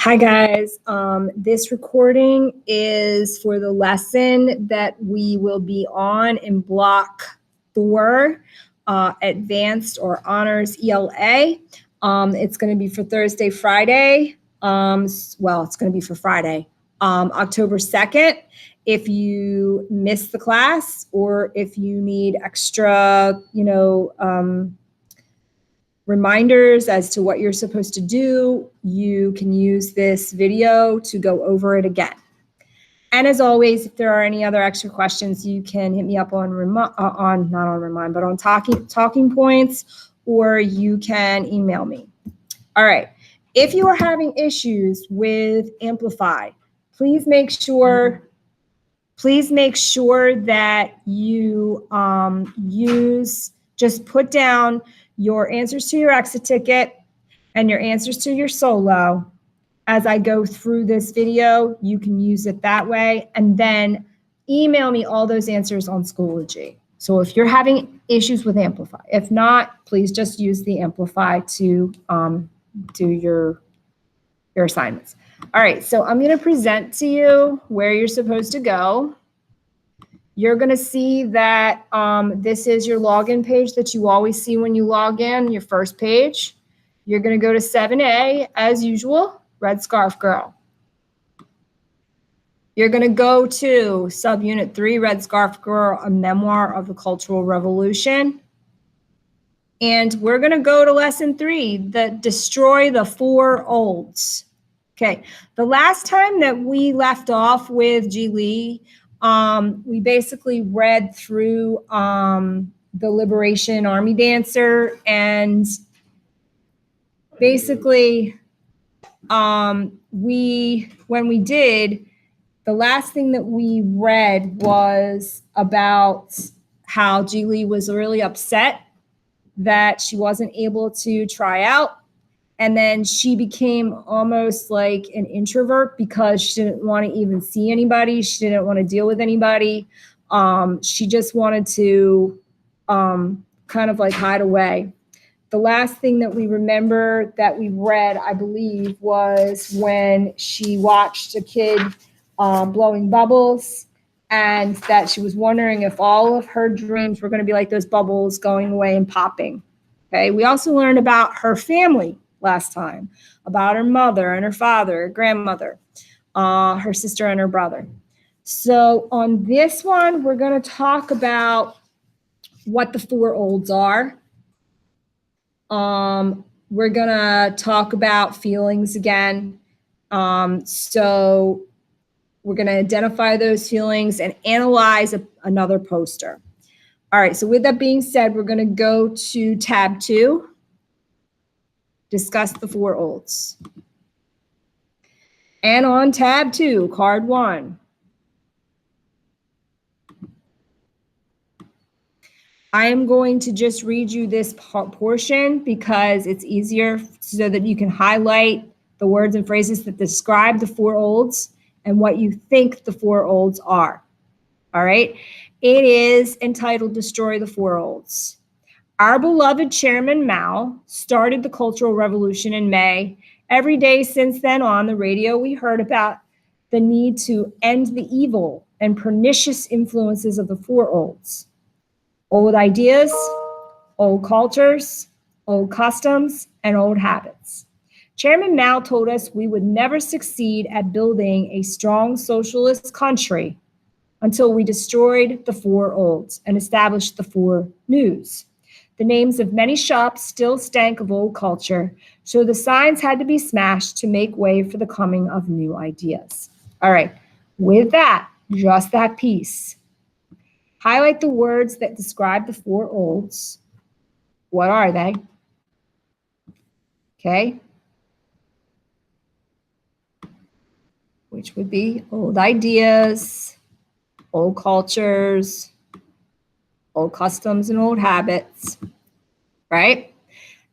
Hi guys, this recording is for the lesson that we will be on in block 4, advanced or honors ELA. It's going to be for Thursday, Friday. Well, it's going to be for Friday, October 2nd. If you missed the class or if you need extra, reminders as to what you're supposed to do, you can use this video to go over it again. And as always, if there are any other extra questions, you can hit me up on talking points, or you can email me. All right. If you are having issues with Amplify, please make sure that you just put down your answers to your exit ticket and your answers to your solo. As I go through this video, you can use it that way, and then email me all those answers on Schoology. So if you're having issues with Amplify, if not, please just use the Amplify to do your assignments. All right, so I'm going to present to you where you're supposed to go. You're going to see that this is your login page that you always see when you log in, your first page. You're going to go to 7A, as usual, Red Scarf Girl. You're going to go to Subunit 3, Red Scarf Girl, A Memoir of the Cultural Revolution. And we're going to go to Lesson 3, Destroy the Four Olds. Okay, the last time that we left off with G. Lee, we basically read through the Liberation Army Dancer, and basically when we did, the last thing that we read was about how G. Lee was really upset that she wasn't able to try out. And then she became almost like an introvert because she didn't want to even see anybody. She didn't want to deal with anybody. She just wanted to kind of like hide away. The last thing that we remember that we read, I believe, was when she watched a kid blowing bubbles, and that she was wondering if all of her dreams were going to be like those bubbles going away and popping. Okay. We also learned about her family last time, about her mother and her father, her grandmother, her sister and her brother. So on this one, we're going to talk about what the four olds are. We're going to talk about feelings again. So we're going to identify those feelings and analyze another poster. All right, so with that being said, we're going to go to tab 2. Discuss the four olds. And on tab 2, card 1. I am going to just read you this portion because it's easier so that you can highlight the words and phrases that describe the four olds and what you think the four olds are. All right. It is entitled Destroy the Four Olds. Our beloved Chairman Mao started the Cultural Revolution in May. Every day since then on the radio, we heard about the need to end the evil and pernicious influences of the four olds. Old ideas, old cultures, old customs, and old habits. Chairman Mao told us we would never succeed at building a strong socialist country until we destroyed the four olds and established the four news. The names of many shops still stank of old culture, so the signs had to be smashed to make way for the coming of new ideas. All right, with that, just that piece. Highlight the words that describe the four olds. What are they? Okay. Which would be old ideas, old cultures, old customs, and old habits, right?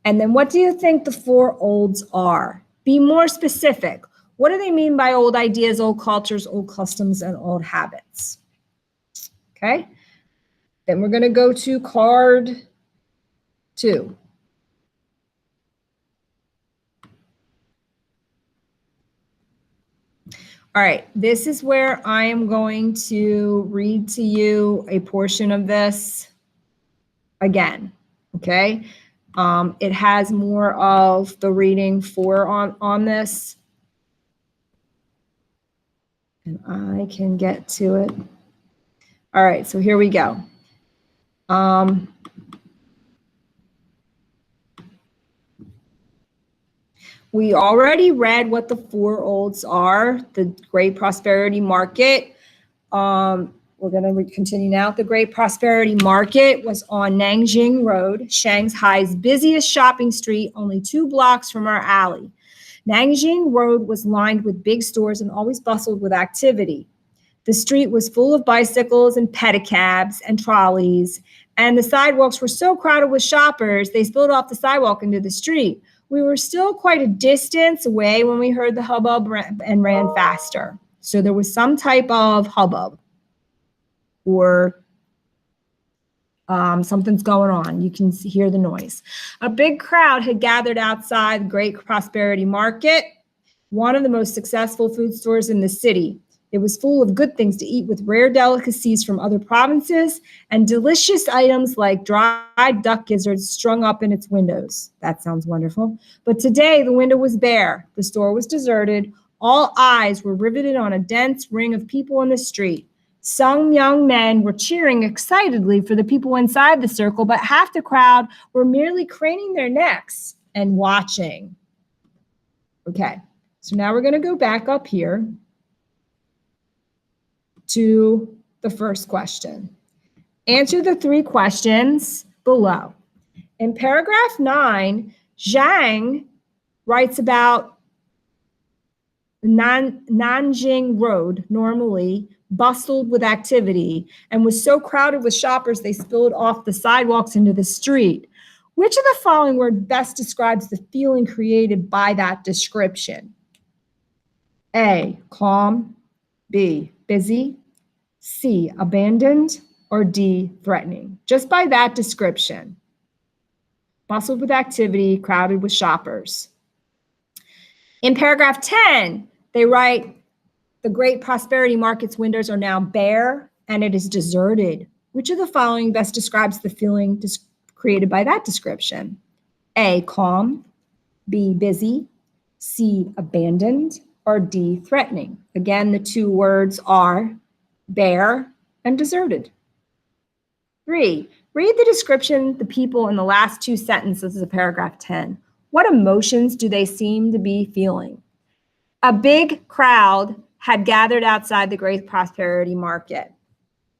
And then what do you think the four olds are? Be more specific. What do they mean by old ideas, old cultures, old customs, and old habits? Okay. Then we're going to go to card 2. All right, this is where I am going to read to you a portion of this again, okay? It has more of the reading for on this. And I can get to it. All right, so here we go. We already read what the four olds are, the Great Prosperity Market. We're going to continue now. The Great Prosperity Market was on Nanjing Road, Shanghai's busiest shopping street, only 2 blocks from our alley. Nanjing Road was lined with big stores and always bustled with activity. The street was full of bicycles and pedicabs and trolleys, and the sidewalks were so crowded with shoppers, they spilled off the sidewalk into the street. We were still quite a distance away when we heard the hubbub and ran faster. So there was some type of hubbub or something's going on. You can hear the noise. A big crowd had gathered outside the Great Prosperity Market, one of the most successful food stores in the city. It was full of good things to eat with rare delicacies from other provinces and delicious items like dried duck gizzards strung up in its windows. That sounds wonderful. But today the window was bare. The store was deserted. All eyes were riveted on a dense ring of people in the street. Some young men were cheering excitedly for the people inside the circle, but half the crowd were merely craning their necks and watching. Okay, so now we're going to go back up here to the first question. Answer the 3 questions below. In paragraph 9, Zhang writes about Nanjing Road, normally bustled with activity, and was so crowded with shoppers they spilled off the sidewalks into the street. Which of the following word best describes the feeling created by that description? A, calm, B, busy, C, abandoned, or D, threatening? Just by that description. Bustled with activity, crowded with shoppers. In paragraph 10, they write, the Great Prosperity Market's windows are now bare and it is deserted. Which of the following best describes the feeling created by that description? A, calm, B, busy, C, abandoned, or D, threatening? Again, the 2 words are bare and deserted. 3, read the description, the people in the last 2 sentences of paragraph 10. What emotions do they seem to be feeling? A big crowd had gathered outside the Great Prosperity Market.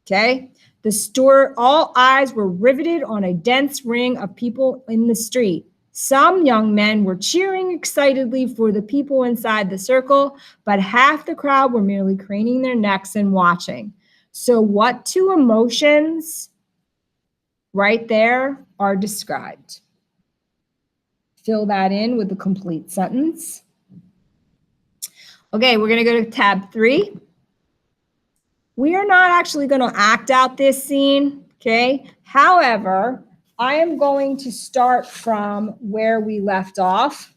Okay? The store, all eyes were riveted on a dense ring of people in the street. Some young men were cheering excitedly for the people inside the circle, but half the crowd were merely craning their necks and watching. So what 2 emotions right there are described? Fill that in with the complete sentence. Okay, we're going to go to tab 3. We are not actually going to act out this scene, okay? However, I am going to start from where we left off.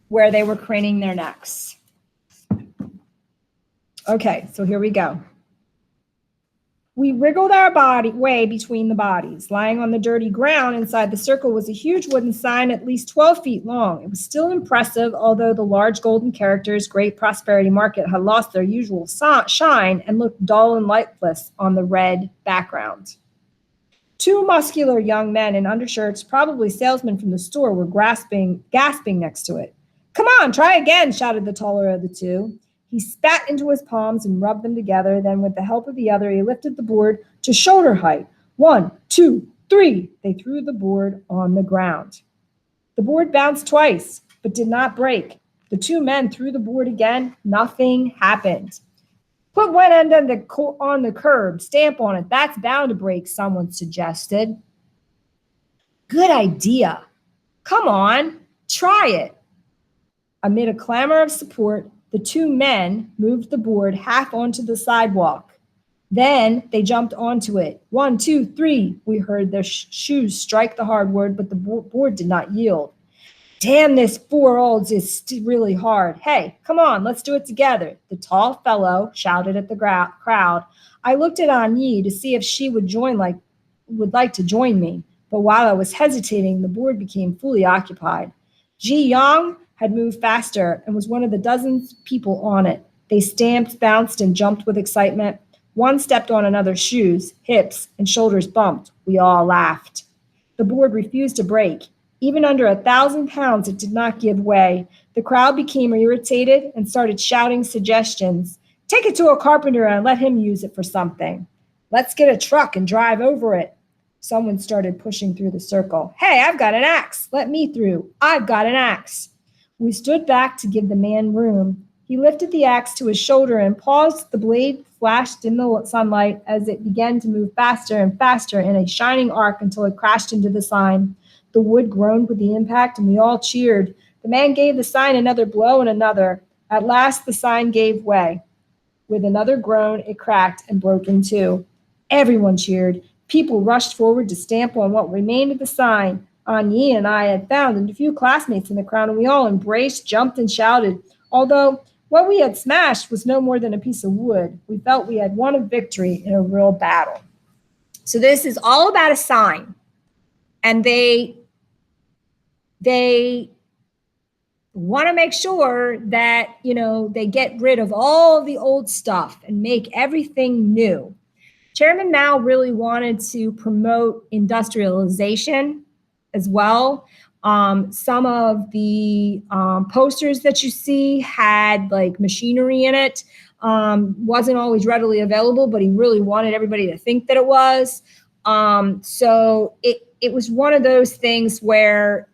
Where they were craning their necks. Okay, so here we go. We wriggled our way between the bodies. Lying on the dirty ground inside the circle was a huge wooden sign at least 12 feet long. It was still impressive, although the large golden characters, Great Prosperity Market, had lost their usual shine and looked dull and lifeless on the red background. 2 muscular young men in undershirts, probably salesmen from the store, were gasping next to it. "Come on, try again," shouted the taller of the 2. He spat into his palms and rubbed them together. Then, with the help of the other, he lifted the board to shoulder height. 1, 2, 3. They threw the board on the ground. The board bounced twice, but did not break. The 2 men threw the board again. Nothing happened. "Put one end on the curb. Stamp on it. That's bound to break," someone suggested. "Good idea. Come on, try it." Amid a clamor of support, the 2 men moved the board half onto the sidewalk. Then they jumped onto it. 1, 2, 3. We heard their shoes strike the hardwood, but the board did not yield. Damn, this four olds is really hard. Hey, come on, let's do it together. The tall fellow shouted at the crowd. I looked at Anyi to see if she would like to join me. But while I was hesitating, the board became fully occupied. Ji Yang had moved faster and was one of the dozens of people on it. They stamped, bounced, and jumped with excitement. One stepped on another's shoes, hips, and shoulders bumped. We all laughed. The board refused to break. Even under 1,000 pounds, it did not give way. The crowd became irritated and started shouting suggestions. Take it to a carpenter and let him use it for something. Let's get a truck and drive over it. Someone started pushing through the circle. Hey, I've got an axe. Let me through. I've got an axe. We stood back to give the man room. He lifted the axe to his shoulder and paused. The blade flashed in the sunlight as it began to move faster and faster in a shining arc until it crashed into the sign. The wood groaned with the impact, and we all cheered. The man gave the sign another blow and another. At last, the sign gave way. With another groan, it cracked and broke in two. Everyone cheered. People rushed forward to stamp on what remained of the sign. Anyi and I had found and a few classmates in the crowd, and we all embraced, jumped, and shouted. Although what we had smashed was no more than a piece of wood, we felt we had won a victory in a real battle. So this is all about a sign. And they want to make sure that, they get rid of all the old stuff and make everything new. Chairman Mao really wanted to promote industrialization as well. Some of the posters that you see had like machinery in it. Wasn't always readily available, but he really wanted everybody to think that it was. So it was one of those things where,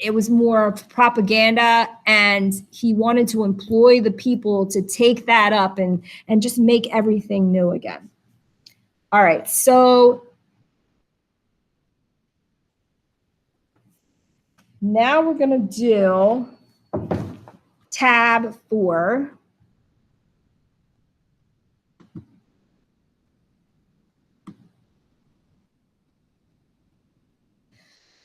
it was more propaganda, and he wanted to employ the people to take that up and just make everything new again. All right, so now we're going to do tab 4.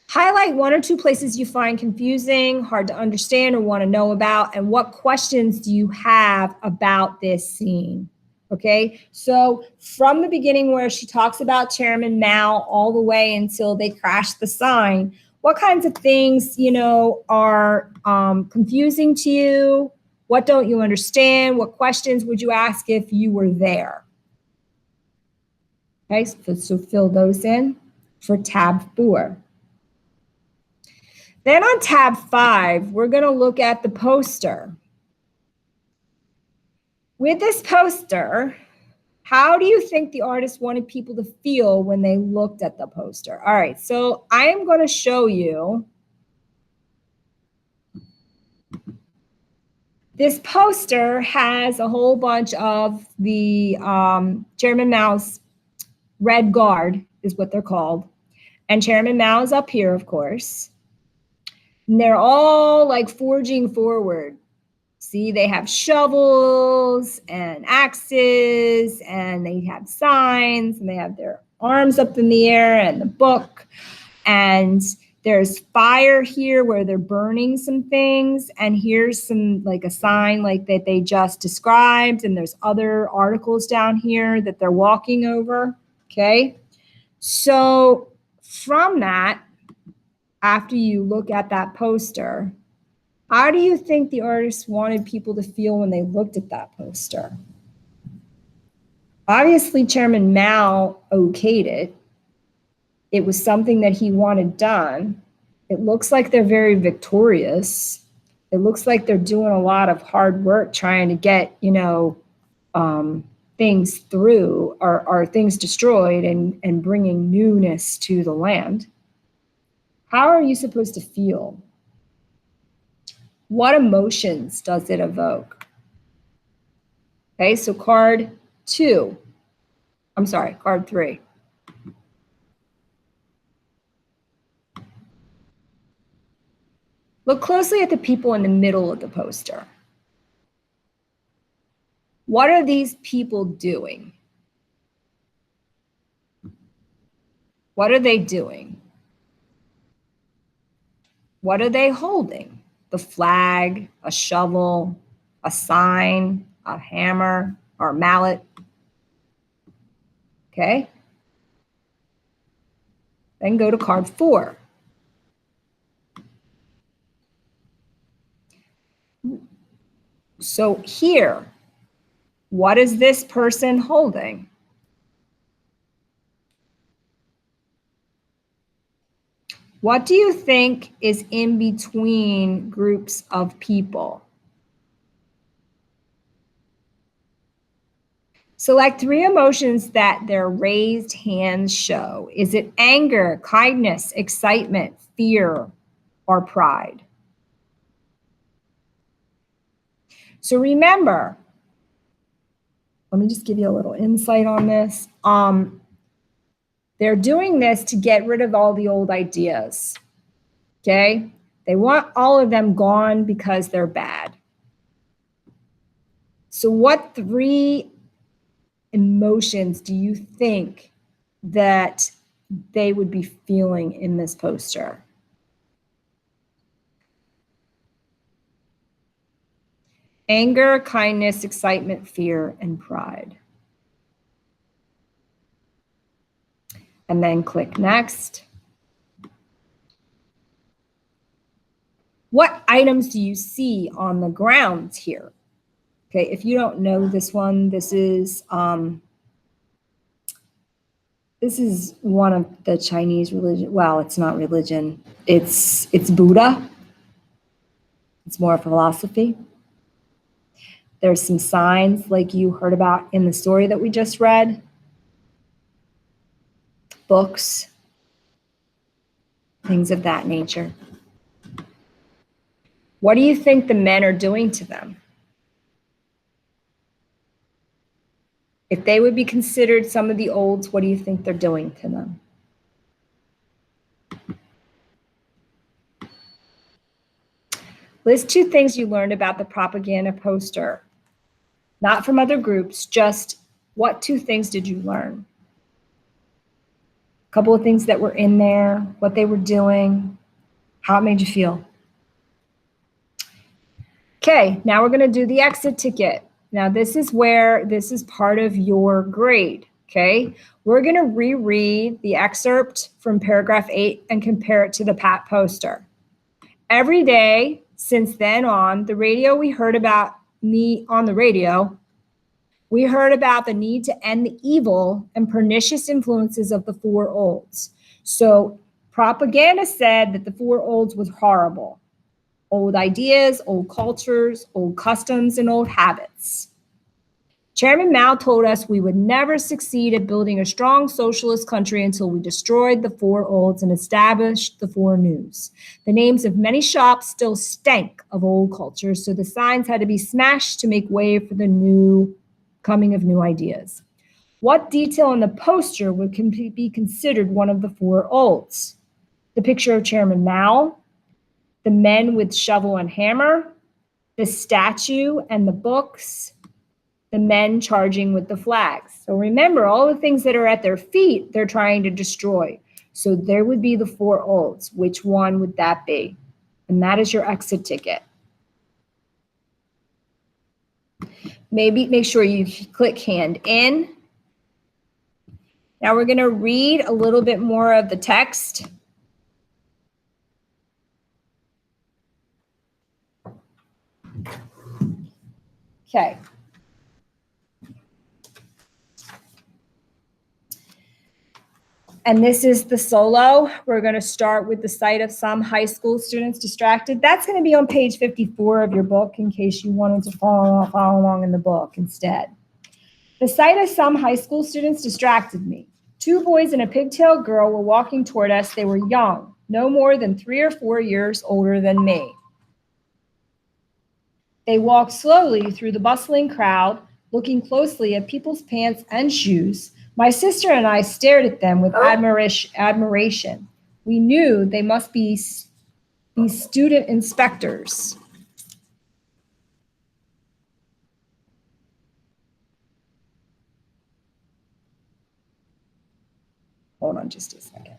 Highlight one or two places you find confusing, hard to understand, or want to know about, and what questions do you have about this scene? Okay, so from the beginning where she talks about Chairman Mao all the way until they crash the sign, what kinds of things, are confusing to you? What don't you understand? What questions would you ask if you were there? Okay, so fill those in for tab 4. Then on tab 5, we're going to look at the poster. With this poster, how do you think the artist wanted people to feel when they looked at the poster? All right, so I am going to show you this poster. Has a whole bunch of the Chairman Mao's Red Guard is what they're called. And Chairman Mao is up here, of course. And they're all like forging forward. See, they have shovels and axes, and they have signs, and they have their arms up in the air and the book. And there's fire here where they're burning some things. And here's some like a sign like that they just described. And there's other articles down here that they're walking over. Okay. So from that, after you look at that poster, how do you think the artist wanted people to feel when they looked at that poster? Obviously, Chairman Mao okayed it. It was something that he wanted done. It looks like they're very victorious. It looks like they're doing a lot of hard work trying to get, things through or things destroyed and bringing newness to the land. How are you supposed to feel? What emotions does it evoke? Okay, so card 3. Look closely at the people in the middle of the poster. What are these people doing? What are they doing? What are they holding? The flag, a shovel, a sign, a hammer, or a mallet. Okay? Then go to card 4. So here, what is this person holding? What do you think is in between groups of people? Select 3 emotions that their raised hands show. Is it anger, kindness, excitement, fear, or pride? So remember, let me just give you a little insight on this. They're doing this to get rid of all the old ideas, okay? They want all of them gone because they're bad. So what 3 emotions do you think that they would be feeling in this poster? Anger, kindness, excitement, fear, and pride. And then click next. What items do you see on the ground here? Okay, if you don't know this one, this is one of the Chinese religion. Well, it's not religion. It's Buddha. It's more philosophy. There's some signs like you heard about in the story that we just read. Books, things of that nature. What do you think the men are doing to them? If they would be considered some of the olds, what do you think they're doing to them? List 2 things you learned about the propaganda poster. Not from other groups, just what 2 things did you learn? A couple of things that were in there, what they were doing, how it made you feel. Okay, now we're going to do the exit ticket. Now this is part of your grade, okay? We're going to reread the excerpt from paragraph 8 and compare it to the PAT poster. Every day since then on, we heard about the need to end the evil and pernicious influences of the 4 olds. So propaganda said that the 4 olds was horrible. Old ideas, old cultures, old customs, and old habits. Chairman Mao told us we would never succeed at building a strong socialist country until we destroyed the 4 olds and established the 4 news. The names of many shops still stank of old cultures, so the signs had to be smashed to make way for the coming of new ideas. What detail in the poster would be considered one of the 4 olds? The picture of Chairman Mao, the men with shovel and hammer, the statue and the books, the men charging with the flags. So remember, all the things that are at their feet, they're trying to destroy. So there would be the 4 olds. Which one would that be? And that is your exit ticket. Maybe make sure you click hand in. Now we're going to read a little bit more of the text. Okay. And this is the solo. We're going to start with the sight of some high school students distracted. That's going to be on page 54 of your book in case you wanted to follow along in the book instead. The sight of some high school students distracted me. 2 boys and a pigtail girl were walking toward us. They were young, no more than 3 or 4 years older than me. They walked slowly through the bustling crowd, looking closely at people's pants and shoes. My sister and I stared at them with admiration. We knew they must be student inspectors. Hold on just a second.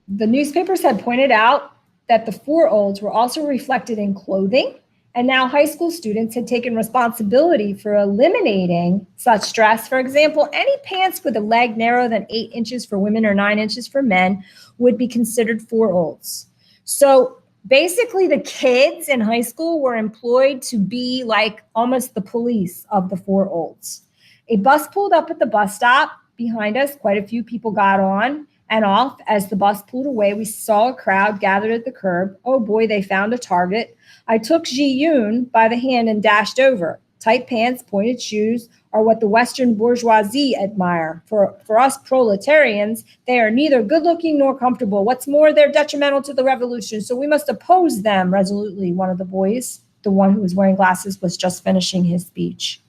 The newspapers had pointed out that the four olds were also reflected in clothing, and now high school students had taken responsibility for eliminating such dress. For example, any pants with a leg narrower than 8 inches for women or 9 inches for men would be considered four olds. So basically, the kids in high school were employed to be like almost the police of the four olds. A bus pulled up at the bus stop behind us. Quite a few people got on and off. As the bus pulled away, we saw a crowd gathered at the curb. Oh boy, they found a target. I took Ji Yoon by the hand and dashed over. Tight pants, pointed shoes are what the Western bourgeoisie admire. For us proletarians, they are neither good looking nor comfortable. What's more, they're detrimental to the revolution, so we must oppose them resolutely. One of the boys, the one who was wearing glasses, was just finishing his speech.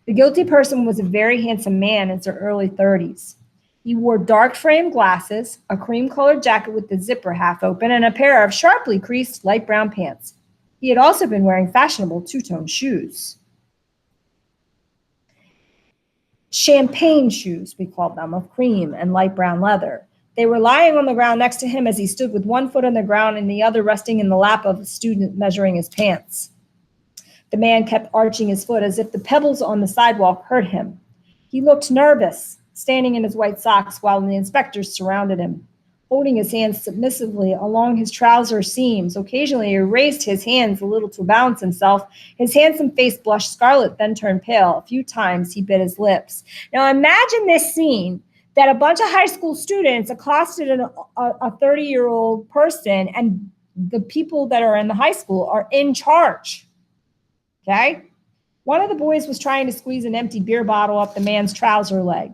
The guilty person was a very handsome man in his early 30s. He wore dark frame glasses, a cream-colored jacket with the zipper half open, and a pair of sharply creased light brown pants. He had also been wearing fashionable two-tone shoes. Champagne shoes, we called them, of cream and light brown leather. They were lying on the ground next to him as he stood with one foot on the ground and the other resting in the lap of a student measuring his pants. The man kept arching his foot as if the pebbles on the sidewalk hurt him. He looked nervous, standing in his white socks while the inspectors surrounded him, holding his hands submissively along his trouser seams. Occasionally, he raised his hands a little to balance himself. His handsome face blushed scarlet, then turned pale. A few times, he bit his lips. Now, imagine this scene, that a bunch of high school students accosted a 30-year-old person, and the people that are in the high school are in charge, okay? One of the boys was trying to squeeze an empty beer bottle up the man's trouser leg.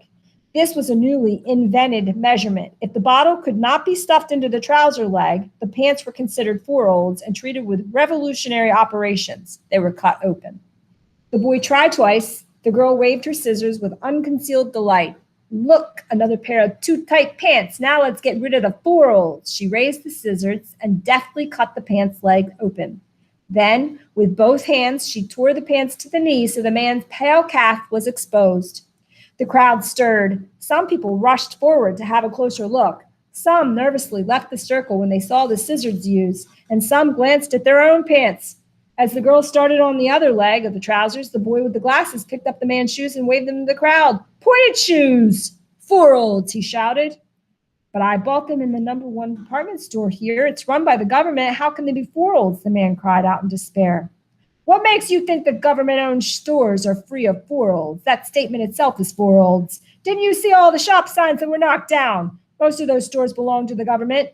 This was a newly invented measurement. If the bottle could not be stuffed into the trouser leg, the pants were considered four olds and treated with revolutionary operations. They were cut open. The boy tried twice. The girl waved her scissors with unconcealed delight. Look, another pair of too tight pants. Now let's get rid of the four olds. She raised the scissors and deftly cut the pants leg open. Then, with both hands, she tore the pants to the knee so the man's pale calf was exposed. The crowd stirred. Some people rushed forward to have a closer look. Some nervously left the circle when they saw the scissors used, and some glanced at their own pants. As the girl started on the other leg of the trousers, the boy with the glasses picked up the man's shoes and waved them to the crowd. Pointed shoes! Four olds, he shouted. But I bought them in the number one department store here. It's run by the government. How can they be four olds? The man cried out in despair. What makes you think that government-owned stores are free of four olds? That statement itself is four olds. Didn't you see all the shop signs that were knocked down? Most of those stores belong to the government.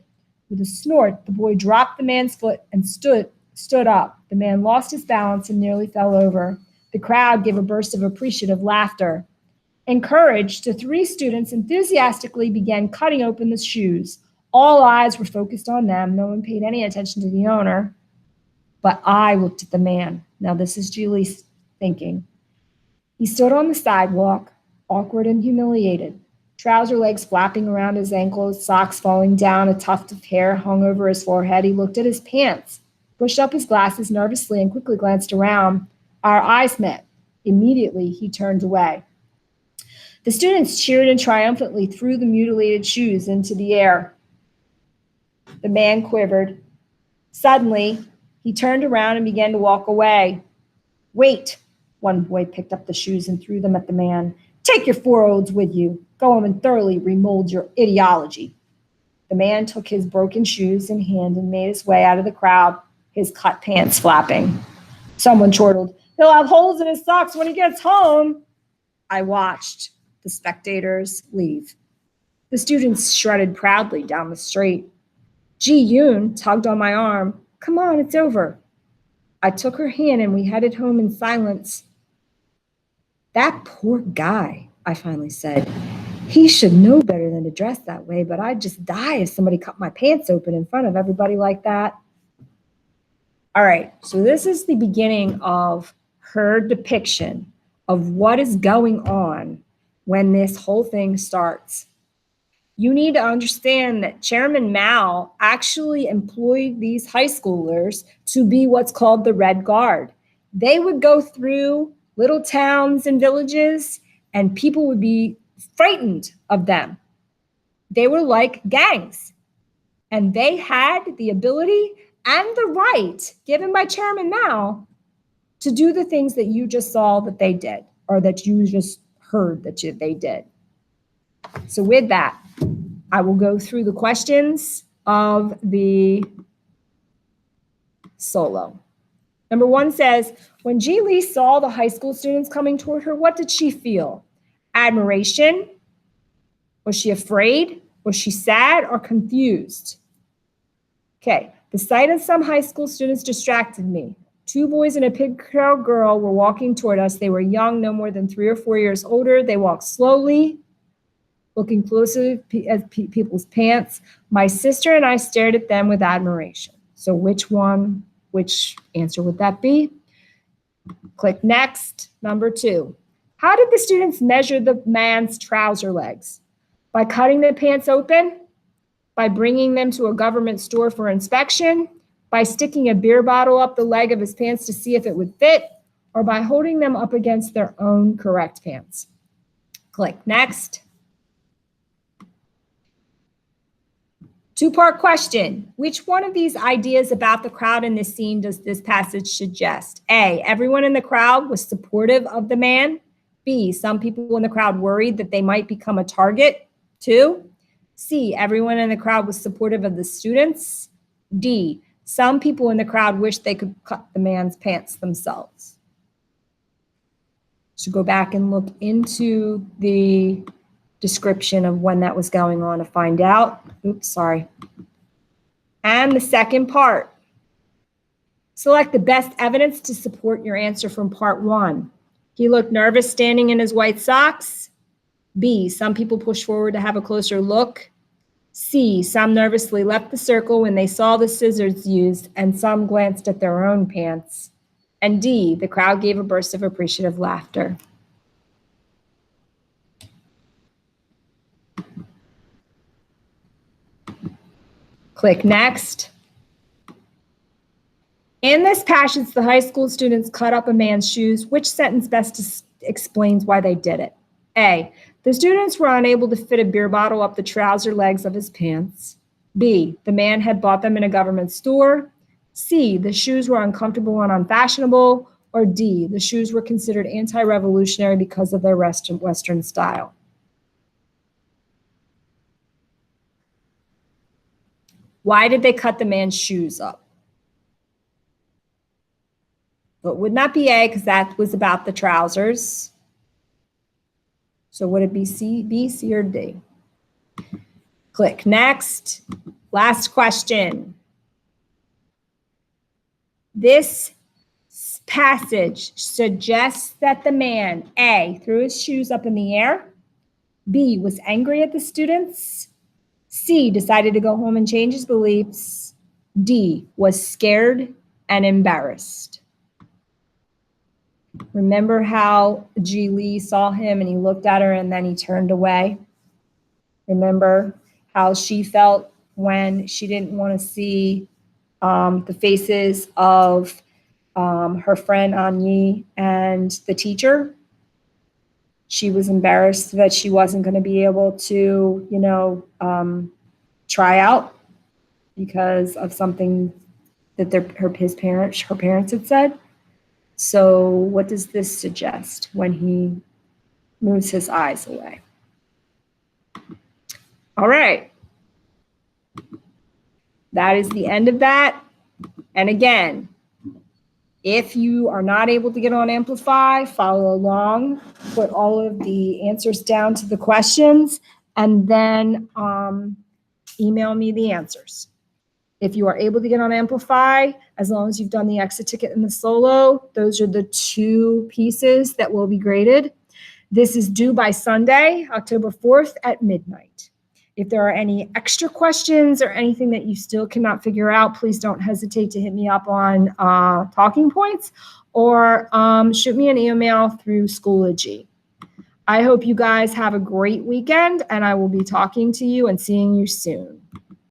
With a snort, the boy dropped the man's foot and stood up. The man lost his balance and nearly fell over. The crowd gave a burst of appreciative laughter. Encouraged, the three students enthusiastically began cutting open the shoes. All eyes were focused on them. No one paid any attention to the owner. But I looked at the man. Now this is Julie's thinking. He stood on the sidewalk, awkward and humiliated, trouser legs flapping around his ankles, socks falling down, a tuft of hair hung over his forehead. He looked at his pants, pushed up his glasses nervously, and quickly glanced around. Our eyes met. Immediately, he turned away. The students cheered and triumphantly threw the mutilated shoes into the air. The man quivered. Suddenly, he turned around and began to walk away. Wait! One boy picked up the shoes and threw them at the man. Take your four olds with you. Go home and thoroughly remold your ideology. The man took his broken shoes in hand and made his way out of the crowd, his cut pants flapping. Someone chortled, He'll have holes in his socks when he gets home. I watched the spectators leave. The students shredded proudly down the street. Ji Yoon tugged on my arm. Come on, it's over. I took her hand and we headed home in silence. That poor guy, I finally said. He should know better than to dress that way, but I'd just die if somebody cut my pants open in front of everybody like that. All right, so this is the beginning of her depiction of what is going on when this whole thing starts. You need to understand that Chairman Mao actually employed these high schoolers to be what's called the Red Guard. They would go through little towns and villages, and people would be frightened of them. They were like gangs, and they had the ability and the right given by Chairman Mao to do the things that you just saw that they did, or that you just heard that they did. So with that, I will go through the questions of the solo. Number 1 says, when Ji Lee saw the high school students coming toward her, what did she feel? Admiration? Was she afraid? Was she sad or confused? Okay, the sight of some high school students distracted me. 2 boys and a pigtailed girl were walking toward us. They were young, no more than 3 or 4 years older. They walked slowly, looking closely at people's pants. My sister and I stared at them with admiration. So which answer would that be? Click next. Number 2. How did the students measure the man's trouser legs? By cutting the pants open? By bringing them to a government store for inspection? By sticking a beer bottle up the leg of his pants to see if it would fit? Or by holding them up against their own correct pants? Click next. 2-part question. Which one of these ideas about the crowd in this scene does this passage suggest? A, everyone in the crowd was supportive of the man. B, some people in the crowd worried that they might become a target. 2, C, everyone in the crowd was supportive of the students. D, some people in the crowd wished they could cut the man's pants themselves. So go back and look into the description of when that was going on to find out. Oops, sorry. And the second part. Select the best evidence to support your answer from part 1. He looked nervous standing in his white socks. B, some people pushed forward to have a closer look. C, some nervously left the circle when they saw the scissors used, and some glanced at their own pants. And D, the crowd gave a burst of appreciative laughter. Click next. In this passage, the high school students cut up a man's shoes. Which sentence best explains why they did it? A, the students were unable to fit a beer bottle up the trouser legs of his pants. B, the man had bought them in a government store. C, the shoes were uncomfortable and unfashionable. Or D, the shoes were considered anti-revolutionary because of their Western style. Why did they cut the man's shoes up? Well, it would not be A, because that was about the trousers. So would it be C, B, C, or D? Click next. Last question. This passage suggests that the man, A, threw his shoes up in the air. B, was angry at the students. C, decided to go home and change his beliefs. D, was scared and embarrassed. Remember how Ji Lee saw him and he looked at her and then he turned away? Remember how she felt when she didn't want to see the faces of her friend Anyi and the teacher? She was embarrassed that she wasn't going to be able to, try out because of something that her parents had said. So what does this suggest when he moves his eyes away? All right. That is the end of that. And again, if you are not able to get on Amplify, follow along, put all of the answers down to the questions, and then email me the answers. If you are able to get on Amplify, as long as you've done the exit ticket and the solo, those are the 2 pieces that will be graded. This is due by Sunday, October 4th at midnight. If there are any extra questions or anything that you still cannot figure out, please don't hesitate to hit me up on Talking Points or shoot me an email through Schoology. I hope you guys have a great weekend, and I will be talking to you and seeing you soon.